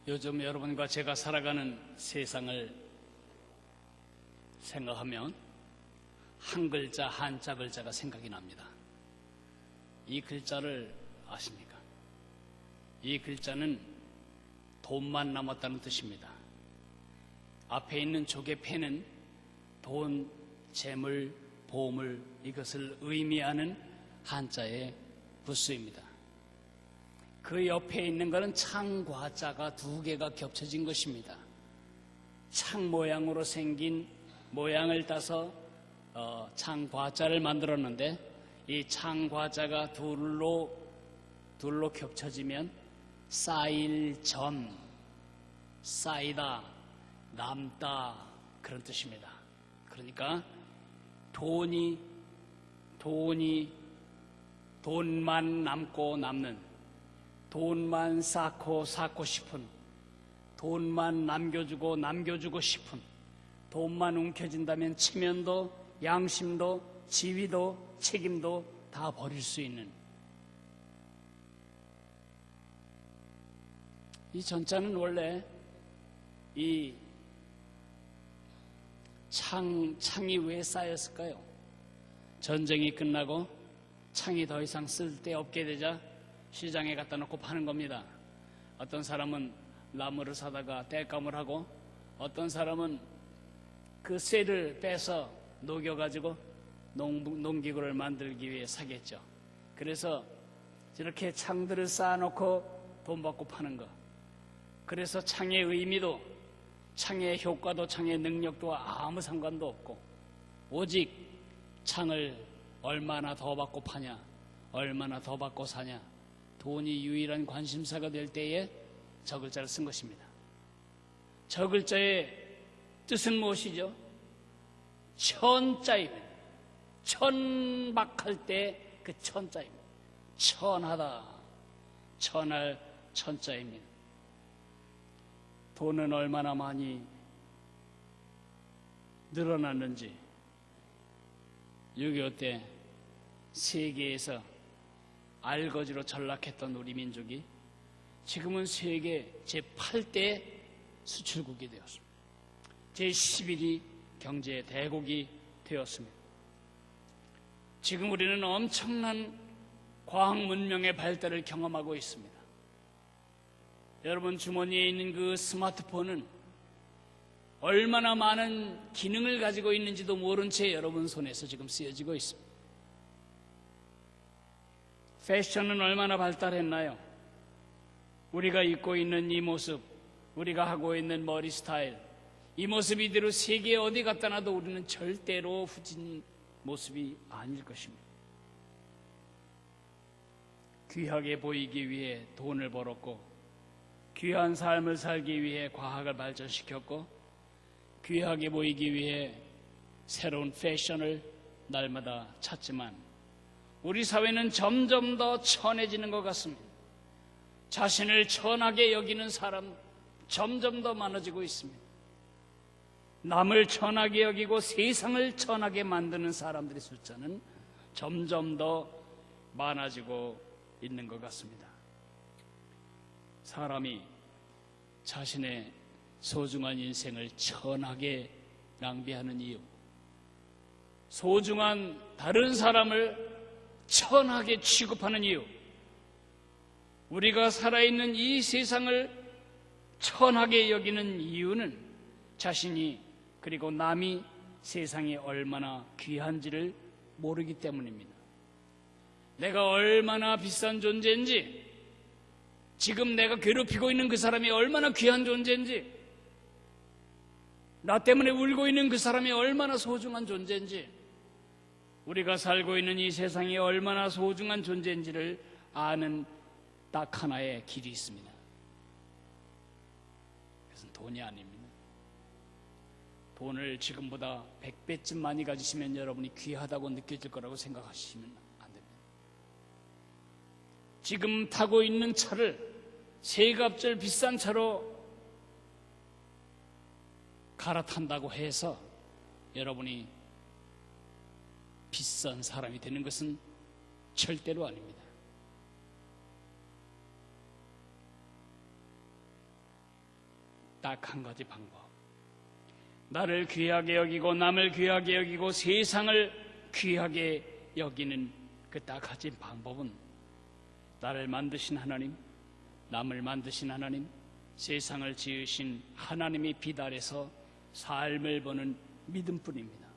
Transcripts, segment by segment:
요즘 여러분과 제가 살아가는 세상을 생각하면 한 글자, 한자 글자가 생각이 납니다. 이 글자를 아십니까? 이 글자는 돈만 남았다는 뜻입니다. 앞에 있는 조개패는 돈, 재물, 보물, 이것을 의미하는 한자의 부수입니다. 그 옆에 있는 것은 창과자가 두 개가 겹쳐진 것입니다. 창 모양으로 생긴 모양을 따서 창과자를 만들었는데, 이 창과자가 둘로 겹쳐지면 쌓일 점, 쌓이다, 남다, 그런 뜻입니다. 그러니까 돈만 남고 남는, 돈만 쌓고 싶은, 돈만 남겨주고 싶은, 돈만 움켜진다면 체면도 양심도 지위도 책임도 다 버릴 수 있는, 이 전자는 원래 이 창이 왜 쌓였을까요? 전쟁이 끝나고 창이 더 이상 쓸데없게 되자 시장에 갖다 놓고 파는 겁니다. 어떤 사람은 나무를 사다가 땔감을 하고, 어떤 사람은 그 쇠를 빼서 녹여가지고 농기구를 만들기 위해 사겠죠. 그래서 이렇게 창들을 쌓아놓고 돈 받고 파는 거. 그래서 창의 의미도, 창의 효과도, 창의 능력도 아무 상관도 없고, 오직 창을 얼마나 더 받고 파냐, 얼마나 더 받고 사냐, 돈이 유일한 관심사가 될 때에 저 글자를 쓴 것입니다. 저 글자의 뜻은 무엇이죠? 천자입니다. 천박할 때 그 천자입니다. 천하다, 천할 천자입니다. 돈은 얼마나 많이 늘어났는지, 6.25 때 세계에서 알거지로 전락했던 우리 민족이 지금은 세계 제8대 수출국이 되었습니다. 제11위 경제 대국이 되었습니다. 지금 우리는 엄청난 과학 문명의 발달을 경험하고 있습니다. 여러분 주머니에 있는 그 스마트폰은 얼마나 많은 기능을 가지고 있는지도 모른 채 여러분 손에서 지금 쓰여지고 있습니다. 패션은 얼마나 발달했나요? 우리가 입고 있는 이 모습, 우리가 하고 있는 머리 스타일, 이 모습 이대로 세계에 어디 갖다 놔도 우리는 절대로 후진 모습이 아닐 것입니다. 귀하게 보이기 위해 돈을 벌었고, 귀한 삶을 살기 위해 과학을 발전시켰고, 귀하게 보이기 위해 새로운 패션을 날마다 찾지만, 우리 사회는 점점 더 천해지는 것 같습니다. 자신을 천하게 여기는 사람 점점 더 많아지고 있습니다. 남을 천하게 여기고 세상을 천하게 만드는 사람들의 숫자는 점점 더 많아지고 있는 것 같습니다. 사람이 자신의 소중한 인생을 천하게 낭비하는 이유, 소중한 다른 사람을 천하게 취급하는 이유, 우리가 살아있는 이 세상을 천하게 여기는 이유는 자신이, 그리고 남이 세상에 얼마나 귀한지를 모르기 때문입니다. 내가 얼마나 비싼 존재인지, 지금 내가 괴롭히고 있는 그 사람이 얼마나 귀한 존재인지, 나 때문에 울고 있는 그 사람이 얼마나 소중한 존재인지, 우리가 살고 있는 이 세상이 얼마나 소중한 존재인지를 아는 딱 하나의 길이 있습니다. 그것은 돈이 아닙니다. 돈을 지금보다 100배쯤 많이 가지시면 여러분이 귀하다고 느껴질 거라고 생각하시면 안 됩니다. 지금 타고 있는 차를 세 값절 비싼 차로 갈아탄다고 해서 여러분이 비싼 사람이 되는 것은 절대로 아닙니다. 딱 한 가지 방법. 나를 귀하게 여기고 남을 귀하게 여기고 세상을 귀하게 여기는 그 딱 가진 방법은 나를 만드신 하나님, 남을 만드신 하나님, 세상을 지으신 하나님의 빛 아래서 삶을 보는 믿음뿐입니다.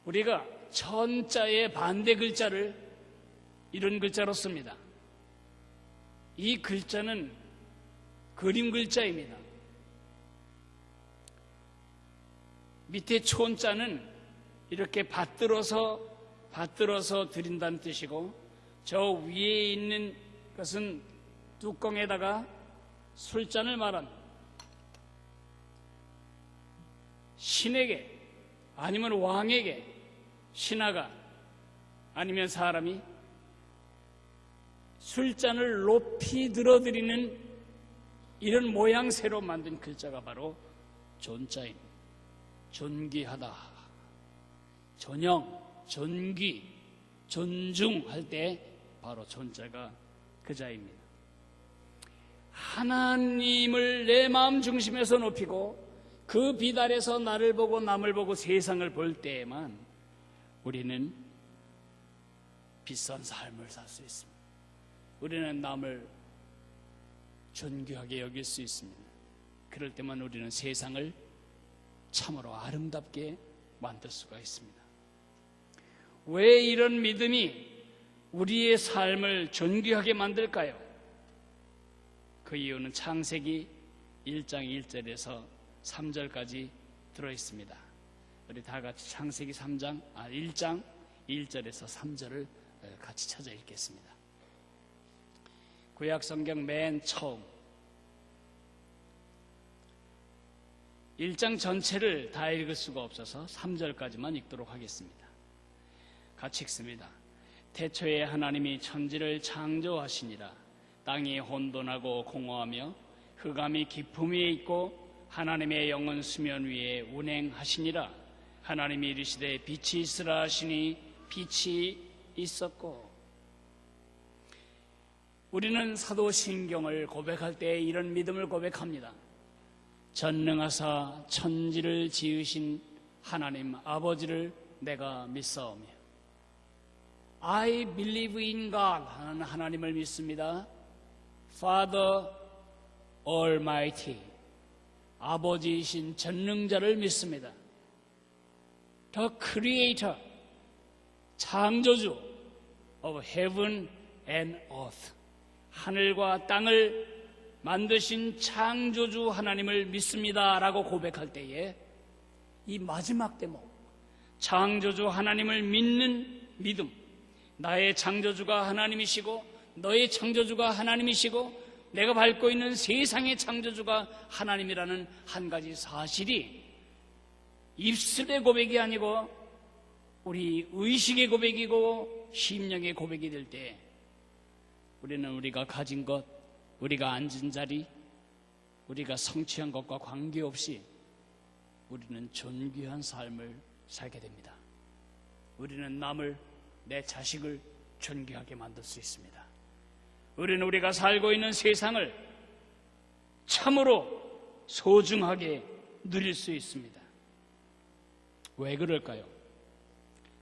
우리가 천자의 반대 글자를 이런 글자로 씁니다. 이 글자는 그림 글자입니다. 밑에 촌자는 이렇게 받들어서 드린다는 뜻이고, 저 위에 있는 것은 뚜껑에다가 술잔을 말합니다. 신에게 아니면 왕에게, 신하가 아니면 사람이 술잔을 높이 들어드리는 이런 모양새로 만든 글자가 바로 존자입니다. 존귀하다, 존영, 존귀, 존중할 때 바로 존자가 그 자입니다. 하나님을 내 마음 중심에서 높이고 그 빛 아래서 나를 보고 남을 보고 세상을 볼 때에만 우리는 비싼 삶을 살 수 있습니다. 우리는 남을 존귀하게 여길 수 있습니다. 그럴 때만 우리는 세상을 참으로 아름답게 만들 수가 있습니다. 왜 이런 믿음이 우리의 삶을 존귀하게 만들까요? 그 이유는 창세기 1장 1절에서 3절까지 들어있습니다. 우리 다 같이 창세기 1장 1절에서 3절을 같이 찾아 읽겠습니다. 구약 성경 맨 처음 1장 전체를 다 읽을 수가 없어서 3절까지만 읽도록 하겠습니다. 같이 읽습니다. 태초에 하나님이 천지를 창조하시니라. 땅이 혼돈하고 공허하며 흑암이 깊음 위에 있고 하나님의 영은 수면 위에 운행하시니라. 하나님이 이르시되 빛이 있으라 하시니 빛이 있었고. 우리는 사도신경을 고백할 때 이런 믿음을 고백합니다. 전능하사 천지를 지으신 하나님 아버지를 내가 믿사오며 I believe in God 하는 하나님을 믿습니다. Father Almighty 아버지이신 전능자를 믿습니다. The Creator 창조주 of Heaven and Earth 하늘과 땅을 만드신 창조주 하나님을 믿습니다 라고 고백할 때에 이 마지막 대목 창조주 하나님을 믿는 믿음, 나의 창조주가 하나님이시고 너의 창조주가 하나님이시고 내가 밟고 있는 세상의 창조주가 하나님이라는 한 가지 사실이 입술의 고백이 아니고 우리 의식의 고백이고 심령의 고백이 될 때 우리는 우리가 가진 것, 우리가 앉은 자리, 우리가 성취한 것과 관계없이 우리는 존귀한 삶을 살게 됩니다. 우리는 남을, 내 자식을 존귀하게 만들 수 있습니다. 우리는 우리가 살고 있는 세상을 참으로 소중하게 누릴 수 있습니다. 왜 그럴까요?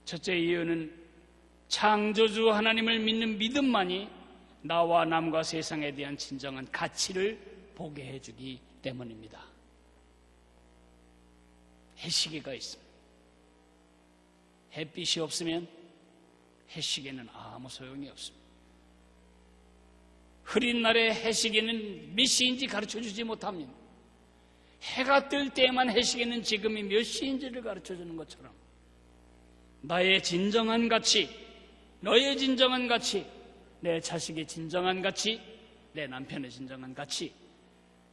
첫째 이유는 창조주 하나님을 믿는 믿음만이 나와 남과 세상에 대한 진정한 가치를 보게 해주기 때문입니다. 해시계가 있습니다. 햇빛이 없으면 해시계는 아무 소용이 없습니다. 흐린 날에 해시계는 몇 시인지 가르쳐주지 못합니다. 해가 뜰 때에만 해시계는 지금이 몇 시인지를 가르쳐주는 것처럼 나의 진정한 가치, 너의 진정한 가치, 내 자식의 진정한 가치, 내 남편의 진정한 가치,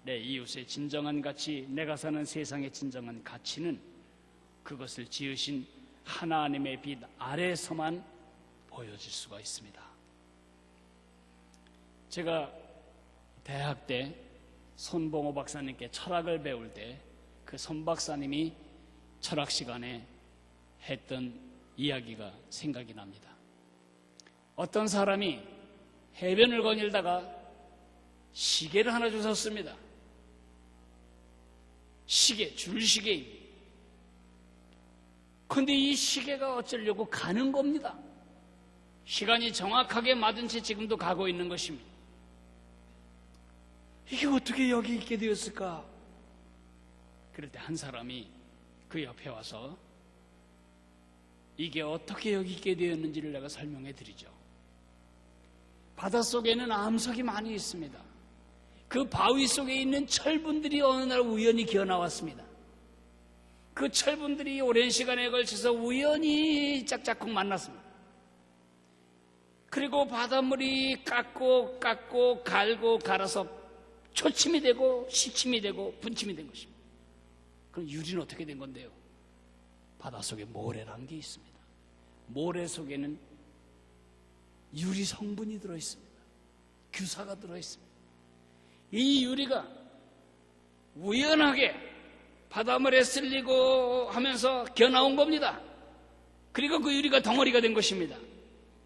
내 이웃의 진정한 가치, 내가 사는 세상의 진정한 가치는 그것을 지으신 하나님의 빛 아래서만 보여질 수가 있습니다. 제가 대학 때 손봉호 박사님께 철학을 배울 때 그 손 박사님이 철학 시간에 했던 이야기가 생각이 납니다. 어떤 사람이 해변을 거닐다가 시계를 하나 주셨습니다. 시계, 줄시계입니다. 그런데 이 시계가 어쩌려고 가는 겁니다. 시간이 정확하게 맞은 채 지금도 가고 있는 것입니다. 이게 어떻게 여기 있게 되었을까? 그럴 때 한 사람이 그 옆에 와서 이게 어떻게 여기 있게 되었는지를 내가 설명해 드리죠. 바닷속에는 암석이 많이 있습니다. 그 바위 속에 있는 철분들이 어느 날 우연히 기어 나왔습니다. 그 철분들이 오랜 시간에 걸쳐서 우연히 짝짝꿍 만났습니다. 그리고 바닷물이 깎고 갈고 갈아서 초침이 되고 시침이 되고 분침이 된 것입니다. 그럼 유리는 어떻게 된 건데요? 바닷속에 모래라는 게 있습니다. 모래 속에는 유리 성분이 들어있습니다. 규사가 들어있습니다. 이 유리가 우연하게 바닷물에 쓸리고 하면서 기어 나온 겁니다. 그리고 그 유리가 덩어리가 된 것입니다.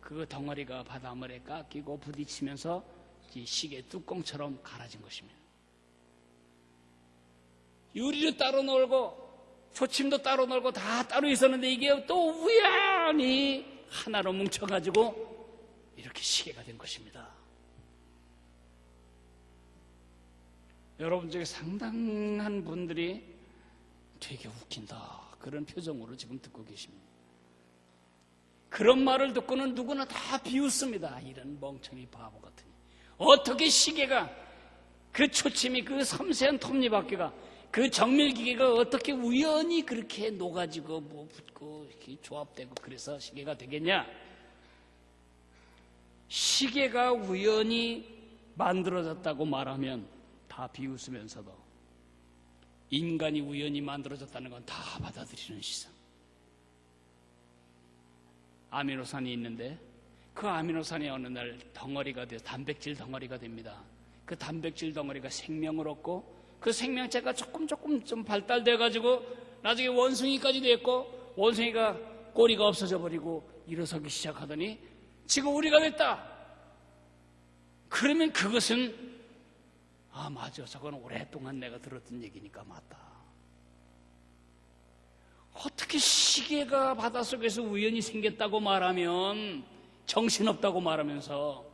그 덩어리가 바닷물에 깎이고 부딪히면서 이 시계 뚜껑처럼 갈아진 것입니다. 유리도 따로 놀고 초침도 따로 놀고 다 따로 있었는데 이게 또 우연히 하나로 뭉쳐가지고 이렇게 시계가 된 것입니다. 여러분 중에 상당한 분들이 되게 웃긴다 그런 표정으로 지금 듣고 계십니다. 그런 말을 듣고는 누구나 다 비웃습니다. 이런 멍청이 바보 같으니 어떻게 시계가 그 초침이 그 섬세한 톱니바퀴가 그 정밀기계가 어떻게 우연히 그렇게 녹아지고 뭐 붙고 이렇게 조합되고 그래서 시계가 되겠냐? 시계가 우연히 만들어졌다고 말하면 다 비웃으면서도 인간이 우연히 만들어졌다는 건 다 받아들이는 시선. 아미노산이 있는데 그 아미노산이 어느 날 덩어리가 돼서 단백질 덩어리가 됩니다. 그 단백질 덩어리가 생명을 얻고 그 생명체가 조금 좀 발달돼 가지고 나중에 원숭이까지 됐고 원숭이가 꼬리가 없어져 버리고 일어서기 시작하더니 지금 우리가 됐다. 그러면 그것은 아 맞아 저건 오랫동안 내가 들었던 얘기니까 맞다. 어떻게 시계가 바닷속에서 우연히 생겼다고 말하면 정신없다고 말하면서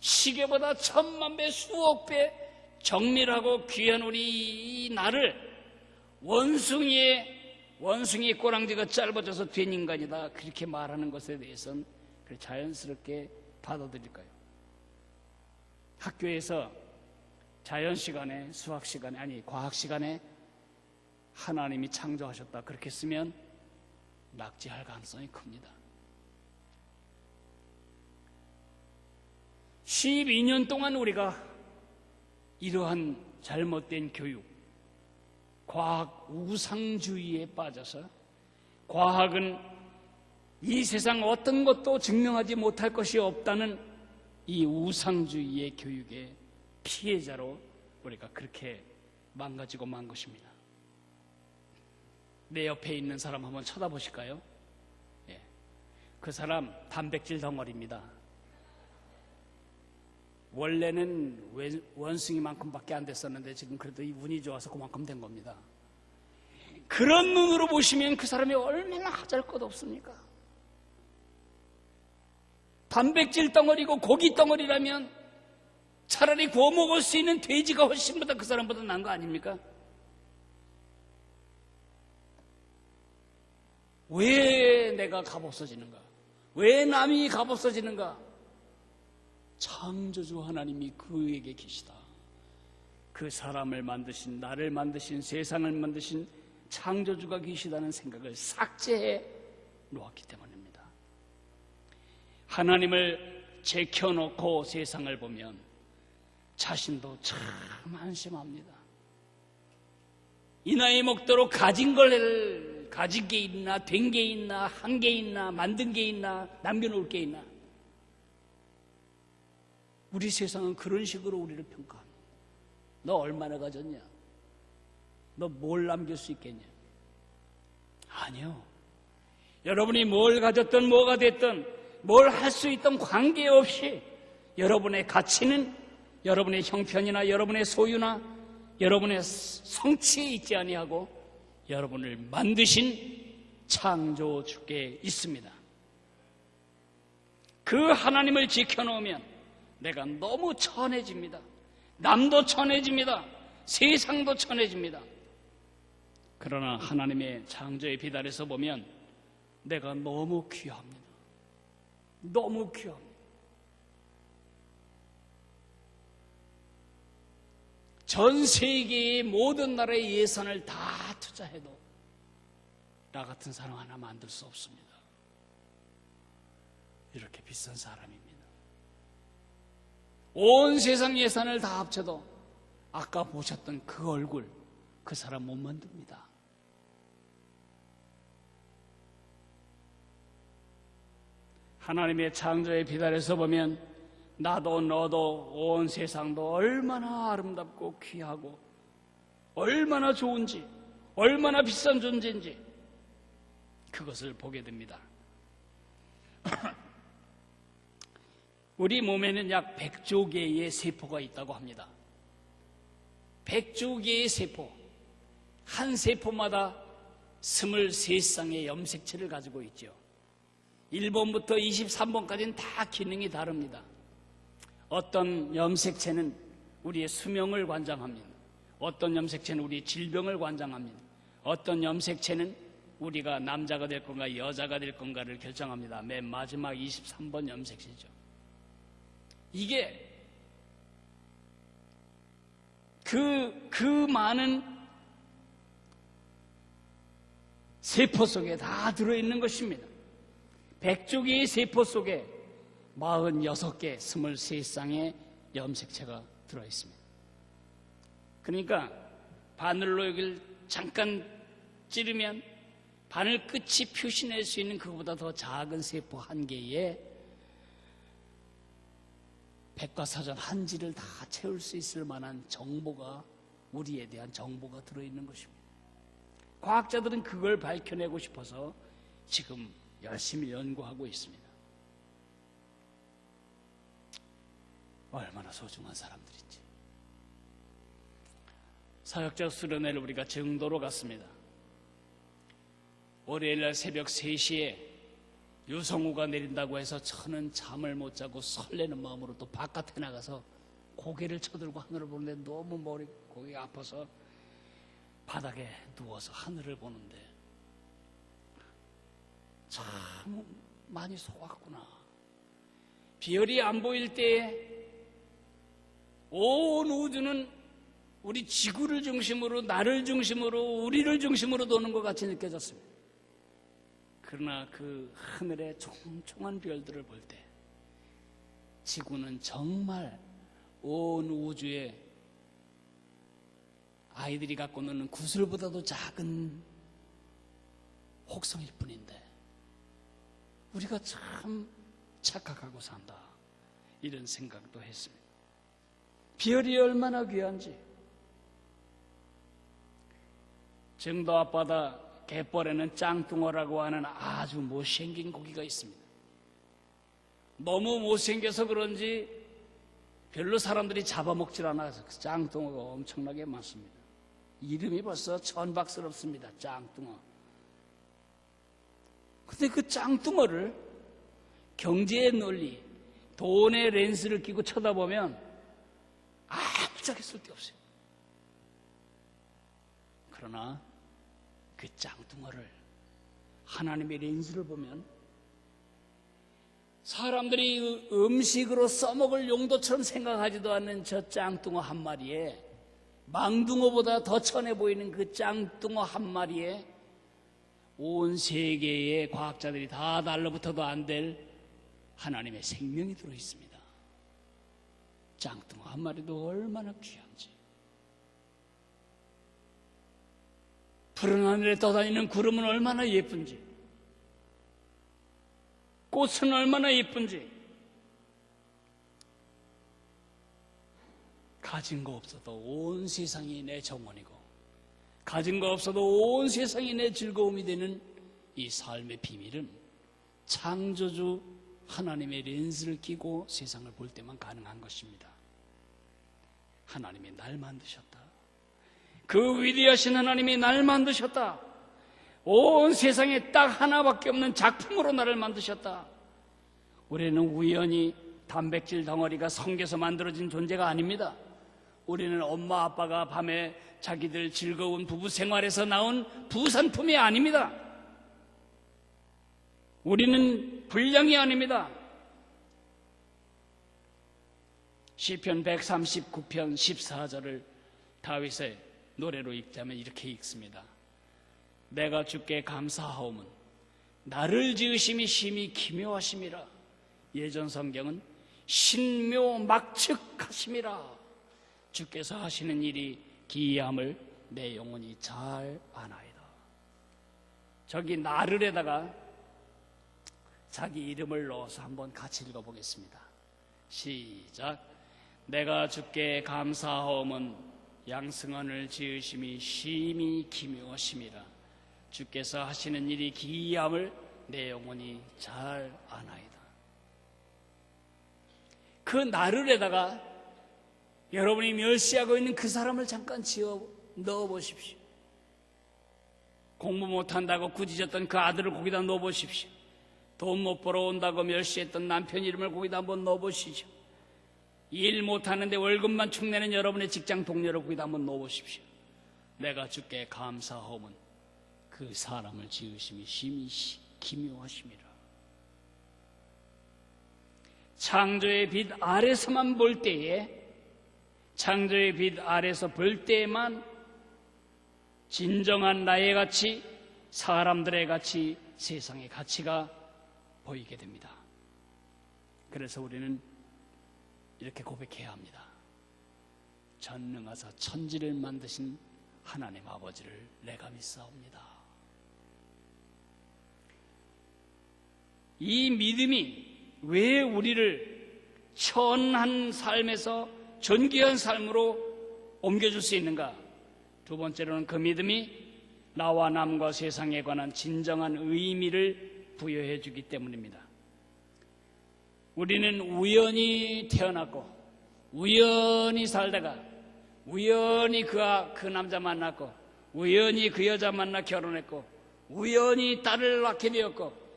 시계보다 1000만 배 수억 배 정밀하고 귀한 우리 이 나를 원숭이의 꼬랑지가 짧아져서 된 인간이다 그렇게 말하는 것에 대해서는 자연스럽게 받아들일까요? 학교에서 자연 시간에 수학 시간에 아니 과학 시간에 하나님이 창조하셨다 그렇게 쓰면 낙제할 가능성이 큽니다. 12년 동안 우리가 이러한 잘못된 교육, 과학 우상주의에 빠져서 과학은 이 세상 어떤 것도 증명하지 못할 것이 없다는 이 우상주의의 교육의 피해자로 우리가 그렇게 망가지고 만 것입니다. 내 옆에 있는 사람 한번 쳐다보실까요? 예. 그 사람 단백질 덩어리입니다. 원래는 원숭이만큼밖에 안 됐었는데 지금 그래도 이 운이 좋아서 그만큼 된 겁니다. 그런 눈으로 보시면 그 사람이 얼마나 하잘것없습니까? 단백질 덩어리고 고기 덩어리라면 차라리 구워 먹을 수 있는 돼지가 훨씬 그 사람보다 나은 거 아닙니까? 왜 내가 값없어지는가? 왜 남이 값없어지는가? 창조주 하나님이 그에게 계시다. 그 사람을 만드신, 나를 만드신, 세상을 만드신 창조주가 계시다는 생각을 삭제해 놓았기 때문입니다. 하나님을 제켜놓고 세상을 보면 자신도 참 한심합니다. 이 나이 먹도록 가진 게 있나, 된 게 있나, 한 게 있나, 만든 게 있나, 남겨놓을 게 있나. 우리 세상은 그런 식으로 우리를 평가합니다. 너 얼마나 가졌냐? 너 뭘 남길 수 있겠냐? 아니요. 여러분이 뭘 가졌든 뭐가 됐든 뭘 할 수 있든 관계없이 여러분의 가치는 여러분의 형편이나 여러분의 소유나 여러분의 성취에 있지 아니하고 여러분을 만드신 창조주께 있습니다. 그 하나님을 지켜놓으면 내가 너무 천해집니다. 남도 천해집니다. 세상도 천해집니다. 그러나 하나님의 창조의 비달에서 보면 내가 너무 귀합니다. 너무 귀합니다. 전 세계의 모든 나라의 예산을 다 투자해도 나 같은 사람 하나 만들 수 없습니다. 이렇게 비싼 사람입니다. 온 세상 예산을 다 합쳐도 아까 보셨던 그 얼굴, 그 사람 못 만듭니다. 하나님의 창조의 비달에서 보면 나도 너도 온 세상도 얼마나 아름답고 귀하고 얼마나 좋은지, 얼마나 비싼 존재인지 그것을 보게 됩니다. 우리 몸에는 약 100조 개의 세포가 있다고 합니다. 100조 개의 세포, 한 세포마다 23쌍의 염색체를 가지고 있죠. 1번부터 23번까지는 다 기능이 다릅니다. 어떤 염색체는 우리의 수명을 관장합니다. 어떤 염색체는 우리의 질병을 관장합니다. 어떤 염색체는 우리가 남자가 될 건가 여자가 될 건가를 결정합니다. 맨 마지막 23번 염색체죠. 이게 그 많은 세포 속에 다 들어있는 것입니다. 100조 개의 세포 속에 46개, 23쌍의 염색체가 들어있습니다. 그러니까 바늘로 여기를 잠깐 찌르면 바늘 끝이 표시낼 수 있는 그것보다 더 작은 세포 한 개에 백과사전 한 지를 다 채울 수 있을 만한 정보가, 우리에 대한 정보가 들어있는 것입니다. 과학자들은 그걸 밝혀내고 싶어서 지금 열심히 연구하고 있습니다. 얼마나 소중한 사람들인지. 사역자 수련회를 우리가 정도로 갔습니다. 월요일날 새벽 3시에 유성우가 내린다고 해서 저는 잠을 못 자고 설레는 마음으로 또 바깥에 나가서 고개를 쳐들고 하늘을 보는데 너무 고개가 아파서 바닥에 누워서 하늘을 보는데 참 많이 속았구나. 별이 안 보일 때에 온 우주는 우리 지구를 중심으로, 나를 중심으로, 우리를 중심으로 도는 것 같이 느껴졌습니다. 그러나 그 하늘의 총총한 별들을 볼 때 지구는 정말 온 우주의 아이들이 갖고 노는 구슬보다도 작은 혹성일 뿐인데 우리가 참 착각하고 산다, 이런 생각도 했습니다. 별이 얼마나 귀한지. 정도 앞바다 갯벌에는 짱뚱어라고 하는 아주 못생긴 고기가 있습니다. 너무 못생겨서 그런지 별로 사람들이 잡아먹질 않아서 짱뚱어가 엄청나게 많습니다. 이름이 벌써 천박스럽습니다. 짱뚱어. 근데 그 짱뚱어를 경제의 논리, 돈의 렌즈를 끼고 쳐다보면 아무짝에 쓸데없어요. 그러나 그 짱뚱어를 하나님의 렌즈를 보면 사람들이 음식으로 써먹을 용도처럼 생각하지도 않는 저 짱뚱어 한 마리에, 망둥어보다 더 천해 보이는 그 짱뚱어 한 마리에 온 세계의 과학자들이 다 달라붙어도 안 될 하나님의 생명이 들어있습니다. 짱뚱어 한 마리도 얼마나 귀한지. 푸른 하늘에 떠다니는 구름은 얼마나 예쁜지, 꽃은 얼마나 예쁜지. 가진 거 없어도 온 세상이 내 정원이고, 가진 거 없어도 온 세상이 내 즐거움이 되는 이 삶의 비밀은 창조주 하나님의 렌즈를 끼고 세상을 볼 때만 가능한 것입니다. 하나님이 날 만드셨다. 그 위대하신 하나님이 날 만드셨다. 온 세상에 딱 하나밖에 없는 작품으로 나를 만드셨다. 우리는 우연히 단백질 덩어리가 성겨서 만들어진 존재가 아닙니다. 우리는 엄마 아빠가 밤에 자기들 즐거운 부부 생활에서 나온 부산품이 아닙니다. 우리는 불량이 아닙니다. 시편 139편 14절을 다윗의 노래로 읽자면 이렇게 읽습니다. 내가 주께 감사하오면 나를 지으심이 심히 기묘하심이라. 예전 성경은 신묘막측하심이라. 주께서 하시는 일이 기이함을 내 영혼이 잘 아나이다. 저기 나를에다가 자기 이름을 넣어서 한번 같이 읽어보겠습니다. 시작. 내가 주께 감사하오면 양승원을 지으심이 심히 기묘하심이라. 주께서 하시는 일이 기이함을 내 영혼이 잘 아나이다. 그 나를에다가 여러분이 멸시하고 있는 그 사람을 잠깐 넣어보십시오. 공부 못한다고 꾸짖었던 그 아들을 거기다 넣어보십시오. 돈 못 벌어온다고 멸시했던 남편 이름을 거기다 한번 넣어보시죠. 일 못하는데 월급만 축내는 여러분의 직장 동료를 거기다 한번 넣어보십시오. 내가 주께 감사하오면 그 사람을 지으심이 심히 기묘하심이라. 창조의 빛 아래서만 볼 때에, 창조의 빛 아래서 볼 때에만 진정한 나의 가치, 사람들의 가치, 세상의 가치가 보이게 됩니다. 그래서 우리는 이렇게 고백해야 합니다. 전능하사 천지를 만드신 하나님 아버지를 내가 믿사옵니다. 이 믿음이 왜 우리를 천한 삶에서 존귀한 삶으로 옮겨줄 수 있는가? 두 번째로는 그 믿음이 나와 남과 세상에 관한 진정한 의미를 부여해 주기 때문입니다. 우리는 우연히 태어났고 우연히 살다가 우연히 그 남자 만났고 우연히 그 여자 만나 결혼했고 우연히 딸을 낳게 되었고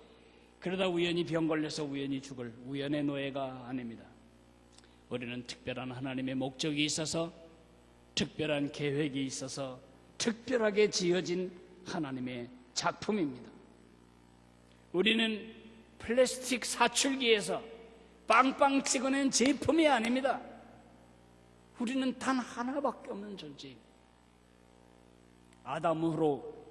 그러다 우연히 병 걸려서 우연히 죽을 우연의 노예가 아닙니다. 우리는 특별한 하나님의 목적이 있어서 특별한 계획이 있어서 특별하게 지어진 하나님의 작품입니다. 우리는 플라스틱 사출기에서 빵빵 찍어낸 제품이 아닙니다. 우리는 단 하나밖에 없는 존재입니다. 아담으로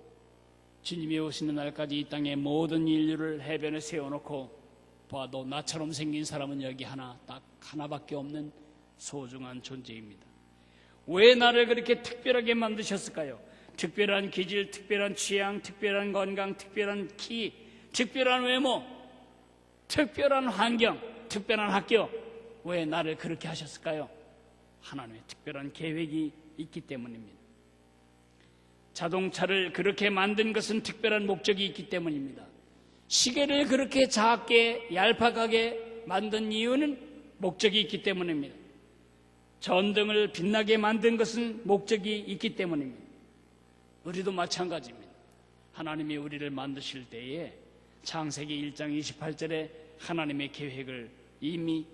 주님이 오시는 날까지 이 땅의 모든 인류를 해변에 세워놓고 봐도 나처럼 생긴 사람은 여기 딱 하나밖에 없는 소중한 존재입니다. 왜 나를 그렇게 특별하게 만드셨을까요? 특별한 기질, 특별한 취향, 특별한 건강, 특별한 키, 특별한 외모, 특별한 환경, 특별한 학교, 왜 나를 그렇게 하셨을까요? 하나님의 특별한 계획이 있기 때문입니다. 자동차를 그렇게 만든 것은 특별한 목적이 있기 때문입니다. 시계를 그렇게 작게 얄팍하게 만든 이유는 목적이 있기 때문입니다. 전등을 빛나게 만든 것은 목적이 있기 때문입니다. 우리도 마찬가지입니다. 하나님이 우리를 만드실 때에 창세기 1장 28절에 하나님의 계획을 이미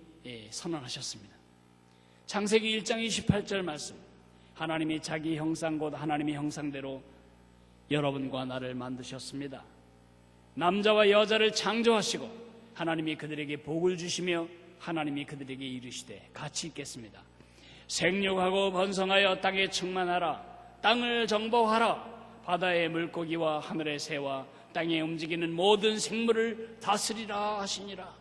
선언하셨습니다. 창세기 1장 28절 말씀, 하나님이 자기 형상 곧 하나님의 형상대로 여러분과 나를 만드셨습니다. 남자와 여자를 창조하시고 하나님이 그들에게 복을 주시며 하나님이 그들에게 이르시되 같이 읽겠습니다. 생육하고 번성하여 땅에 충만하라. 땅을 정복하라. 바다의 물고기와 하늘의 새와 땅에 움직이는 모든 생물을 다스리라 하시니라.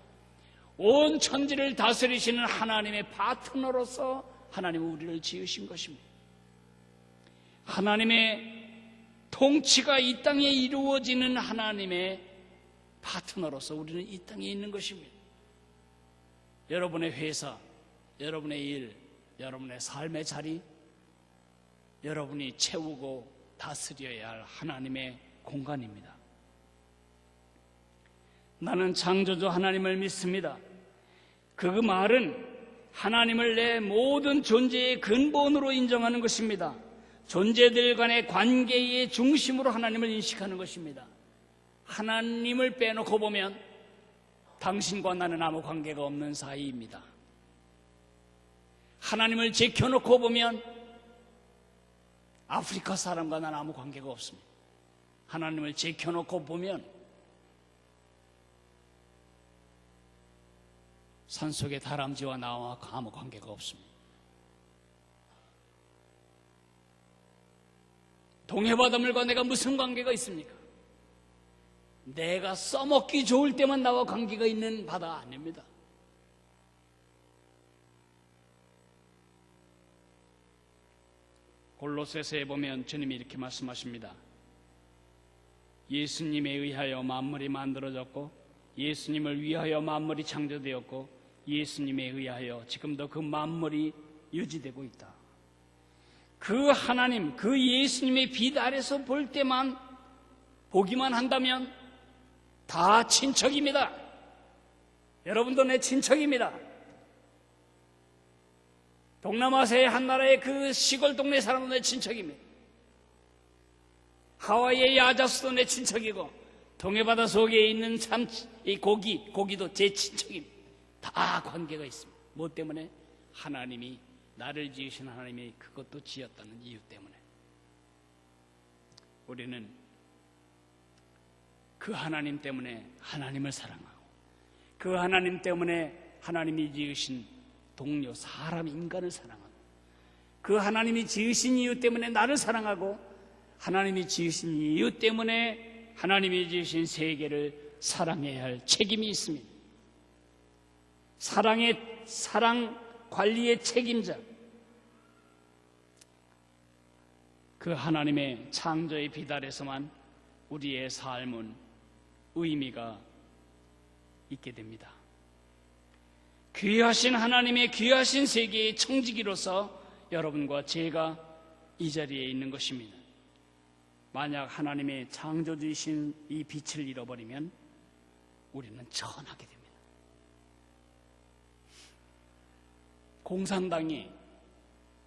온 천지를 다스리시는 하나님의 파트너로서 하나님은 우리를 지으신 것입니다. 하나님의 통치가 이 땅에 이루어지는 하나님의 파트너로서 우리는 이 땅에 있는 것입니다. 여러분의 회사, 여러분의 일, 여러분의 삶의 자리, 여러분이 채우고 다스려야 할 하나님의 공간입니다. 나는 창조주 하나님을 믿습니다. 그 말은 하나님을 내 모든 존재의 근본으로 인정하는 것입니다. 존재들 간의 관계의 중심으로 하나님을 인식하는 것입니다. 하나님을 빼놓고 보면 당신과 나는 아무 관계가 없는 사이입니다. 하나님을 제껴놓고 보면 아프리카 사람과 나는 아무 관계가 없습니다. 하나님을 제껴놓고 보면 산속의 다람쥐와 나와 아무 관계가 없습니다. 동해바닷물과 내가 무슨 관계가 있습니까? 내가 써먹기 좋을 때만 나와 관계가 있는 바다 아닙니다. 골로새서에 보면 주님이 이렇게 말씀하십니다. 예수님에 의하여 만물이 만들어졌고 예수님을 위하여 만물이 창조되었고 예수님에 의하여 지금도 그 만물이 유지되고 있다. 그 하나님, 그 예수님의 빛 아래서 볼 때만 보기만 한다면 다 친척입니다. 여러분도 내 친척입니다. 동남아시아의 한 나라의 그 시골 동네 사람도 내 친척입니다. 하와이의 야자수도 내 친척이고 동해바다 속에 있는 이 고기도 제 친척입니다. 다 관계가 있습니다. 뭐 때문에? 하나님이 나를 지으신 하나님이 그것도 지었다는 이유 때문에. 우리는 그 하나님 때문에 하나님을 사랑하고 그 하나님 때문에 하나님이 지으신 동료, 사람, 인간을 사랑하고 그 하나님이 지으신 이유 때문에 나를 사랑하고 하나님이 지으신 이유 때문에 하나님이 지으신 세계를 사랑해야 할 책임이 있습니다. 사랑 관리의 책임자, 그 하나님의 창조의 빛 아래서만 우리의 삶은 의미가 있게 됩니다. 귀하신 하나님의 귀하신 세계의 청지기로서 여러분과 제가 이 자리에 있는 것입니다. 만약 하나님의 창조주이신 이 빛을 잃어버리면 우리는 전하게 됩니다. 공산당이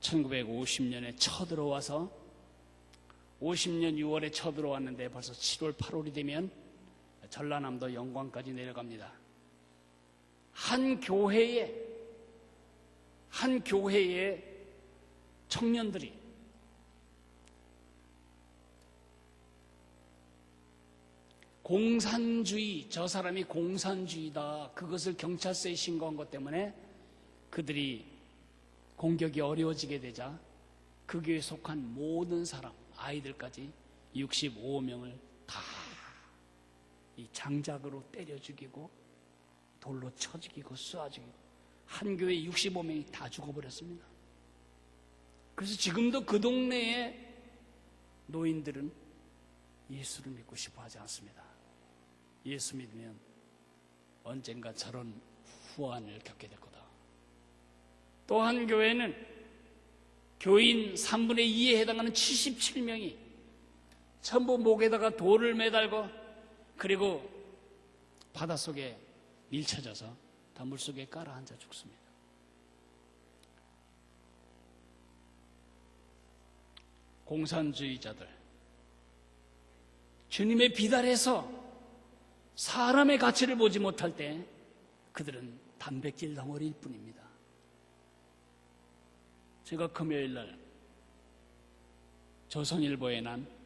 1950년에 쳐들어와서 50년 6월에 쳐들어왔는데 벌써 7월 8월이 되면 전라남도 영광까지 내려갑니다. 한 교회에 청년들이 공산주의, 저 사람이 공산주의다, 그것을 경찰서에 신고한 것 때문에 그들이 공격이 어려워지게 되자 그 교회에 속한 모든 사람, 아이들까지 65명을 다 이 장작으로 때려 죽이고 돌로 쳐 죽이고 쏘아 죽이고 한 교회 65명이 다 죽어버렸습니다. 그래서 지금도 그 동네에 노인들은 예수를 믿고 싶어 하지 않습니다. 예수 믿으면 언젠가 저런 후환을 겪게 될 거다. 또 한 교회는 교인 3분의 2에 해당하는 77명이 전부 목에다가 돌을 매달고 그리고 바닷속에 밀쳐져서 다 물속에 깔아앉아 죽습니다. 공산주의자들, 주님의 빛 아래서 사람의 가치를 보지 못할 때 그들은 단백질 덩어리일 뿐입니다. 제가 금요일날 조선일보에 난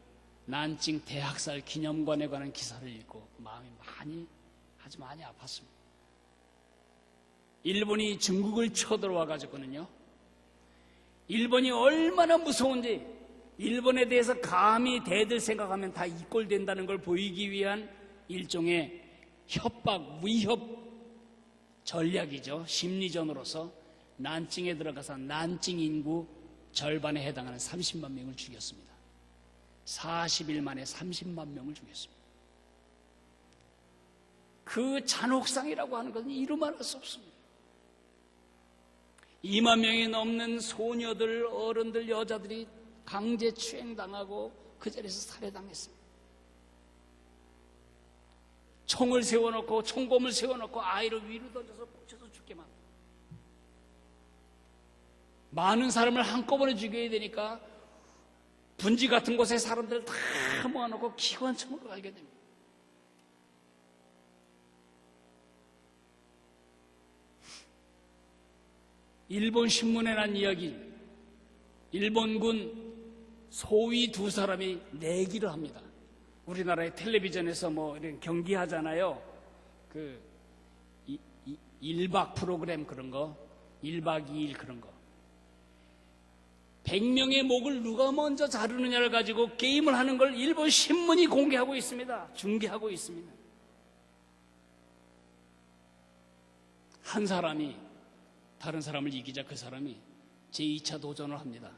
난징 대학살 기념관에 관한 기사를 읽고 마음이 많이 아팠습니다. 일본이 중국을 쳐들어와 가지고는요, 일본이 얼마나 무서운지 일본에 대해서 감히 대들 생각하면 다 이꼴된다는 걸 보이기 위한 일종의 협박, 위협 전략이죠. 심리전으로서 난징에 들어가서 난징 인구 절반에 해당하는 30만 명을 죽였습니다. 40일 만에 30만 명을 죽였습니다. 그 잔혹상이라고 하는 것은 이루 말할 수 없습니다. 2만 명이 넘는 소녀들, 어른들, 여자들이 강제추행당하고 그 자리에서 살해당했습니다. 총을 세워놓고 총검을 세워놓고 아이를 위로 던져서 붙여서 죽게 만듭니다. 많은 사람을 한꺼번에 죽여야 되니까 분지 같은 곳에 사람들을 다 모아놓고 기관총으로 가게 됩니다. 일본 신문에 난 이야기, 일본군 소위 2사람이 내기를 합니다. 우리나라의 텔레비전에서 뭐 이런 경기하잖아요. 그 1박 프로그램 그런 거, 1박 2일 그런 거. 100명의 목을 누가 먼저 자르느냐를 가지고 게임을 하는 걸 일본 신문이 공개하고 있습니다. 중계하고 있습니다. 한 사람이 다른 사람을 이기자 그 사람이 제2차 도전을 합니다.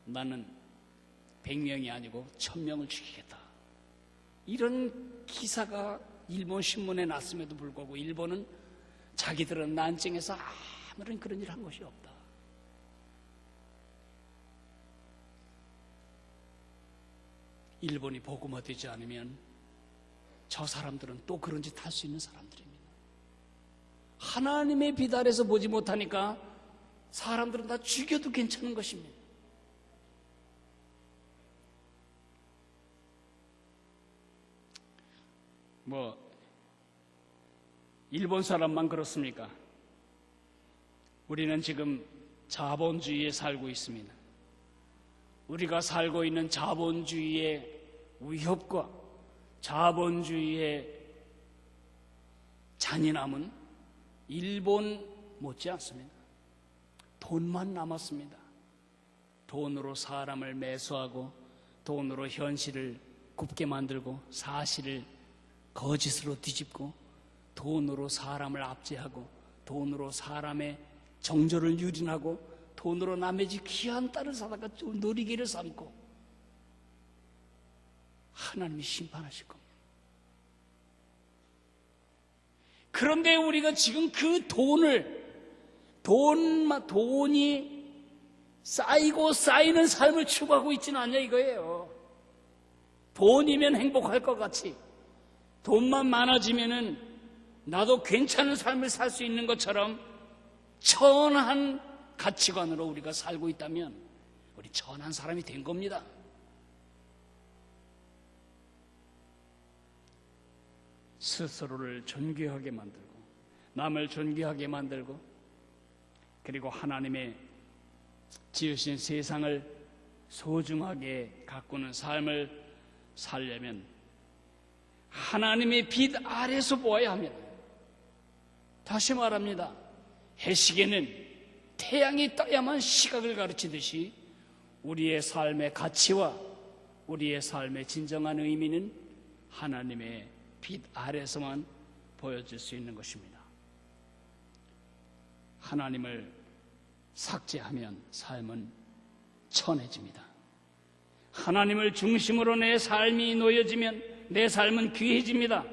나는 100명이 아니고 1000명을 죽이겠다. 이런 기사가 일본 신문에 났음에도 불구하고 일본은 자기들은 난징해서 아무런 그런 일을 한 것이 없다. 일본이 복음화되지 않으면 저 사람들은 또 그런 짓 할 수 있는 사람들입니다. 하나님의 빛 아래서 보지 못하니까 사람들은 다 죽여도 괜찮은 것입니다. 일본 사람만 그렇습니까? 우리는 지금 자본주의에 살고 있습니다. 우리가 살고 있는 자본주의의 위협과 자본주의의 잔인함은 일본 못지 않습니다. 돈만 남았습니다. 돈으로 사람을 매수하고 돈으로 현실을 굽게 만들고 사실을 거짓으로 뒤집고 돈으로 사람을 압제하고 돈으로 사람의 정조를 유린하고 돈으로 남의 집 귀한 딸을 사다가 놀이기를 삼고 하나님이 심판하실 겁니다. 그런데 우리가 지금 그 돈이 쌓이고 쌓이는 삶을 추구하고 있지는 않냐 이거예요. 돈이면 행복할 것 같이 돈만 많아지면은 나도 괜찮은 삶을 살 수 있는 것처럼 천한 가치관으로 우리가 살고 있다면 우리 천한 사람이 된 겁니다. 스스로를 존귀하게 만들고 남을 존귀하게 만들고 그리고 하나님의 지으신 세상을 소중하게 가꾸는 삶을 살려면 하나님의 빛 아래서 보아야 합니다. 다시 말합니다. 해시계는 태양이 떠야만 시각을 가르치듯이 우리의 삶의 가치와 우리의 삶의 진정한 의미는 하나님의 빛 아래서만 보여줄 수 있는 것입니다. 하나님을 삭제하면 삶은 천해집니다. 하나님을 중심으로 내 삶이 놓여지면 내 삶은 귀해집니다.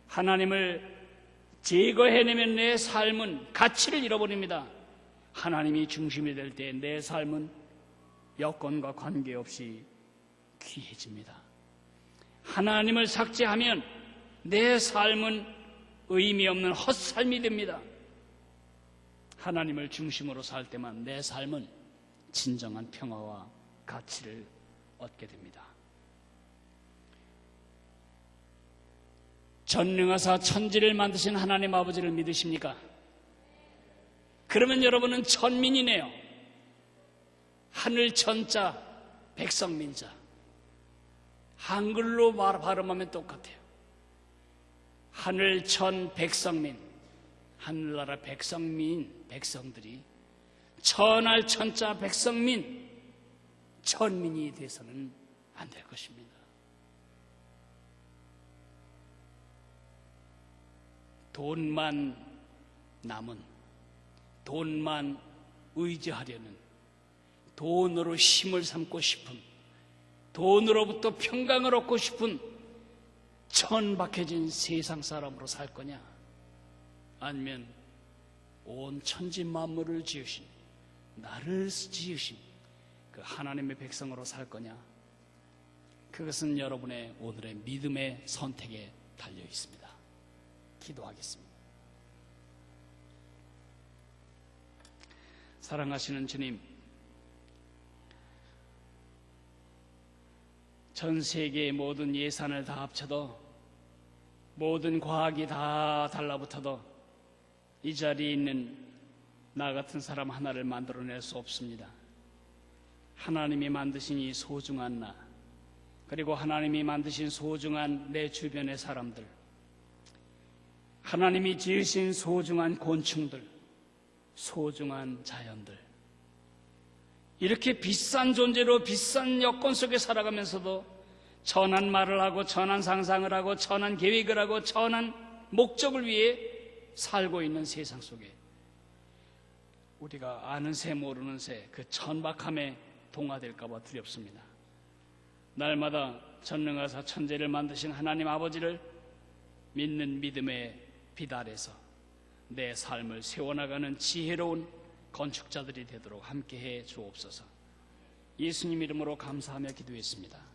하나님을 제거해내면 내 삶은 가치를 잃어버립니다. 하나님이 중심이 될 때 내 삶은 여건과 관계없이 귀해집니다. 하나님을 삭제하면 내 삶은 의미 없는 헛삶이 됩니다. 하나님을 중심으로 살 때만 내 삶은 진정한 평화와 가치를 얻게 됩니다. 전능하사 천지를 만드신 하나님 아버지를 믿으십니까? 그러면 여러분은 천민이네요. 하늘 천자, 백성민자. 한글로 발음하면 똑같아요. 하늘 천 백성민. 하늘나라 백성민, 백성들이 천할 천자 백성민, 천민이 돼서는 안 될 것입니다. 돈만 남은, 돈만 의지하려는, 돈으로 힘을 삼고 싶은, 돈으로부터 평강을 얻고 싶은 천박해진 세상 사람으로 살 거냐? 아니면 온 천지 만물을 지으신, 나를 지으신 그 하나님의 백성으로 살 거냐? 그것은 여러분의 오늘의 믿음의 선택에 달려 있습니다. 기도하겠습니다. 사랑하시는 주님, 전 세계의 모든 예산을 다 합쳐도, 모든 과학이 다 달라붙어도 이 자리에 있는 나 같은 사람 하나를 만들어낼 수 없습니다. 하나님이 만드신 이 소중한 나, 그리고 하나님이 만드신 소중한 내 주변의 사람들, 하나님이 지으신 소중한 곤충들, 소중한 자연들, 이렇게 비싼 존재로 비싼 여건 속에 살아가면서도 천한 말을 하고 천한 상상을 하고 천한 계획을 하고 천한 목적을 위해 살고 있는 세상 속에 우리가 아는 새 모르는 새 그 천박함에 동화될까 봐 두렵습니다. 날마다 전능하사 천재를 만드신 하나님 아버지를 믿는 믿음의 빛 아래서 내 삶을 세워나가는 지혜로운 건축자들이 되도록 함께해 주옵소서. 예수님 이름으로 감사하며 기도했습니다.